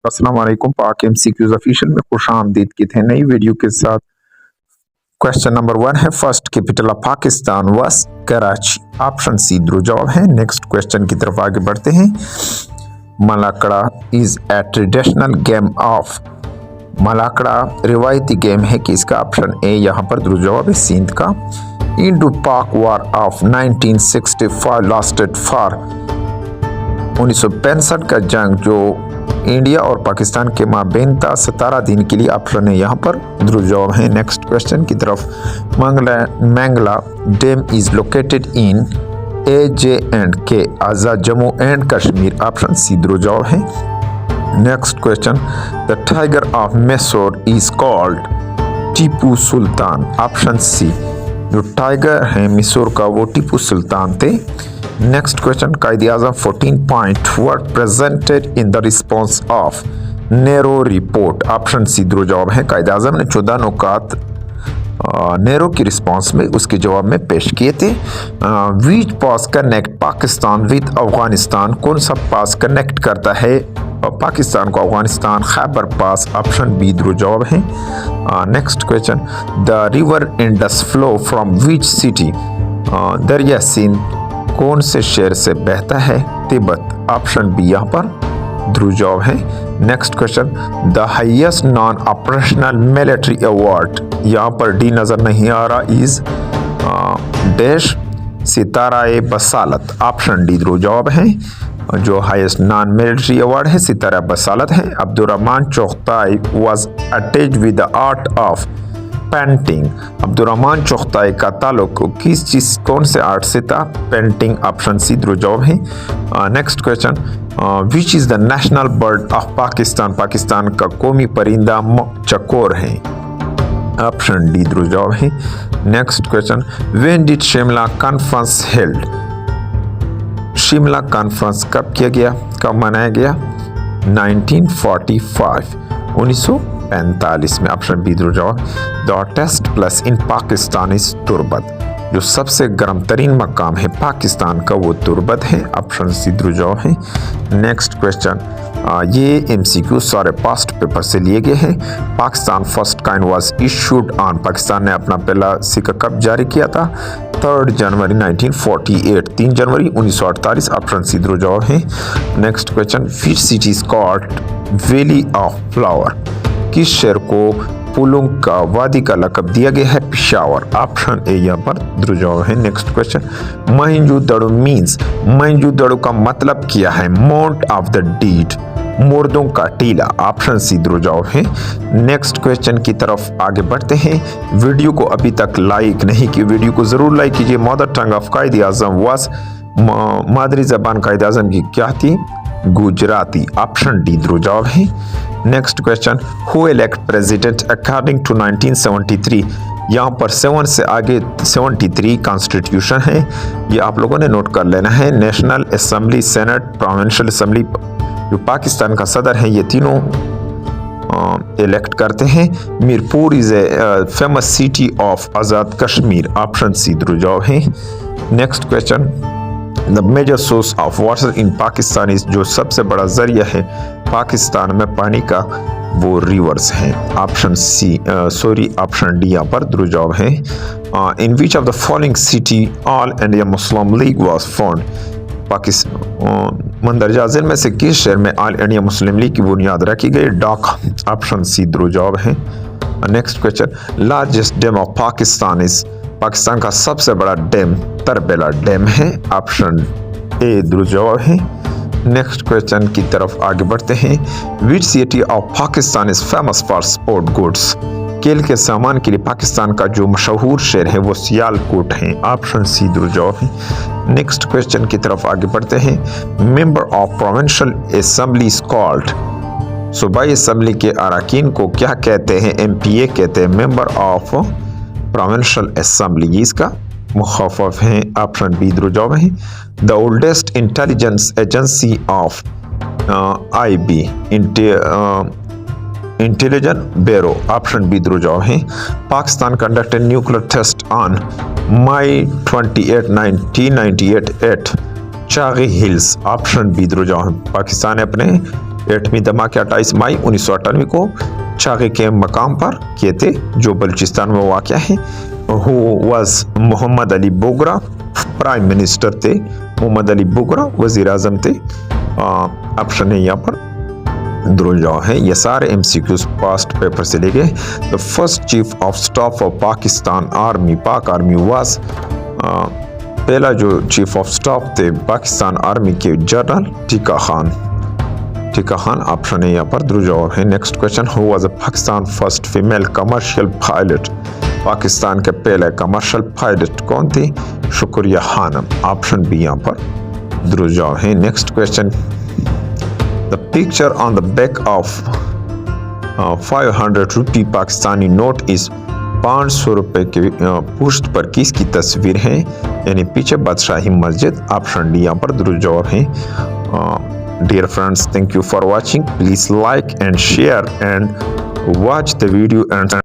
अस्सलाम वालेकुम। पाक एमसीक्यूज ऑफिशियल में खुश आमदीद की थे नई वीडियो के साथ। क्वेश्चन नंबर 1 है, first capital of Pakistan was Karachi. Option C जवाब है। नेक्स्ट क्वेश्चन की तरफ आगे बढ़ते हैं। Malakhra is a traditional game of. Malakhra रिवायती गेम है कि इसका ऑप्शन ए यहाँ पर जवाब है सिंध का। इंडो पाक वार ऑफ 1965 लास्टेड फॉर 1965 का जंग जो इंडिया और पाकिस्तान के माबेन था 17 दिन के लिए। ऑप्शन है यहाँ पर जवाब है। नेक्स्ट क्वेश्चन की तरफ। Mangla dam is located in AJ&K Azad Jammu and Kashmir. Option C जवाब है। Next question. The tiger of Mysore is called Tipu Sultan. Option C जो टाइगर है मैसूर का वो टीपू सुल्तान थे। Next question. Quaid-e-Azam 14 point were presented in the response of Nehru report. Option C जवाब है। कायदे आज़म ने 14 नुकात नेहरू की रिस्पॉन्स में उसके जवाब में पेश किए थे। Which pass connect Pakistan with Afghanistan. कौन सा पास कनेक्ट करता है पाकिस्तान को अफगानिस्तान? खैबर पास। ऑप्शन बी जवाब है। Next question. The river Indus flow from which city. दरिया सिंध कौन से शहर से बहता है? तिब्बत। ऑप्शन बी यहाँ पर जवाब है। Next question. The highest non operational military award, यहाँ पर डी नजर नहीं आ रहा, इज डैश सितारा-ए बसालत। ऑप्शन डी जवाब है। जो हाईएस्ट नॉन मिलिट्री अवार्ड है सितारा बसालत है। Abdur Rahman Chughtai was attached with the art of painting. Abdur Rahman Chughtai का ताल्लुक किस चीज कौन से आर्ट से था? पेंटिंग। ऑप्शन सी जवाब है। Next question. Which is the national bird of Pakistan. Pakistan का कौमी परिंदा चकोर है। ऑप्शन डी जवाब है। Next question. When did Shimla conference held. Shimla conference कब किया गया, कब मनाया गया? 1945 1945 में। ऑप्शन बी जवाब। The hottest place in Pakistan is Turbat. जो सबसे गर्म तरीन मकाम है पाकिस्तान का वो तुर्बत है। ऑप्शन सी जवाब है। Next question. ये MCQ सारे पास्ट पेपर से लिए गए हैं। Pakistan first coin was issued on. Pakistan ने अपना पहला सिक्का कब जारी किया था? 3 जनवरी 1948 3 जनवरी 1948। ऑप्शन सी जवाब है। Next question. Which city is called valley of flower. किस शहर को फूलों का वादी का लक़ब दिया गया है? पेशावर। ऑप्शन ए यहाँ पर जवाब है। Next question. Mohenjodaro means. Mohenjodaro का मतलब क्या है? माउंट ऑफ द डीड, मुर्दों का टीला। ऑप्शन सी जवाब है। नेक्स्ट क्वेश्चन की तरफ आगे बढ़ते हैं। वीडियो को अभी तक लाइक नहीं की, वीडियो को जरूर लाइक कीजिए। मदर टंग ऑफ कायदे आज़म वाज, मादरी जबान कायदे आज़म की क्या थी? गुजराती। ऑप्शन डी जवाब है। Next question. Who elect president according to 1973। यहाँ पर 7 से आगे 73 कॉन्स्टिट्यूशन है, ये आप लोगों ने नोट कर लेना है। National assembly, senate, provincial assembly, जो पाकिस्तान का सदर है, ये तीनों इलेक्ट करते हैं। Mirpur is a famous city of Azad Kashmir. Option C जवाब है। Next question. The major source of water in Pakistan is, जो सबसे बड़ा जरिया है पाकिस्तान में पानी का वो रिवर्स हैं। ऑप्शन सी ऑप्शन डी यहाँ पर जवाब है। In which of the following city all India Muslim League was found. Pakistan मंदरजा ज़ैल में से किस शहर में ऑल इंडिया मुस्लिम लीग की बुनियाद रखी गई? ढाका। ऑप्शन सी जवाब है। Next question. Largest dam of Pakistan is, Pakistan का सबसे बड़ा डैम तरबेला डैम है। ऑप्शन ए जवाब है। नेक्स्ट क्वेश्चन की तरफ आगे बढ़ते हैं। Which city of Pakistan is famous for sport goods. खेल के सामान के लिए पाकिस्तान का जो मशहूर शहर है वो सियालकोट है। ऑप्शन सी जवाब है। नेक्स्ट क्वेश्चन की तरफ आगे बढ़ते हैं। Member of provincial assembly is called. सूबाई असेंबली के अरकान को क्या कहते हैं? MPA कहते हैं। मेंबर ऑफ प्रोविंशियल असेंबली इसका मुखाफफ है। ऑप्शन बी जवाब है। The oldest intelligence agency of IB intelligence bureau. Option B जवाब है। Pakistan conducted nuclear test on May 28 1998 at Chagai hills. Option B जवाब है। पाकिस्तान ने अपने एटमी धमाके 28 मई 1998 को चागे के मकाम पर किए थे, जो बलूचिस्तान में वाक़ है। Who was Mohammad Ali Bogra prime minister थे। मोहम्मद अली बोगरा वज़ीर आज़म थे। ऑप्शन है यहाँ पर दुरुस्त जवाब है। ये सारे MCQs पास्ट पेपर से ले गए। The first chief of staff of Pakistan army, पाक आर्मी वाज, पहला जो चीफ ऑफ स्टाफ थे पाकिस्तान आर्मी के जनरल टिक्का खान। टिक्का खान ऑप्शन है यहाँ पर दुरुस्त जवाब है। Next question, who was Pakistan first female commercial pilot, Pakistan के पहले कमर्शियल पायलट कौन थे? शुक्रिया खानम। ऑप्शन बी यहाँ पर दुरुस्त जवाब है। Next question, the picture on the back of 500 rupee Pakistani note is 500 रुपए के पुष्ट पर किसकी तस्वीर है? यानी पीछे बादशाही मस्जिद। ऑप्शन डी यहाँ पर दुरुस्त जवाब है। Dear friends, thank you for watching. Please like and share and watch the video and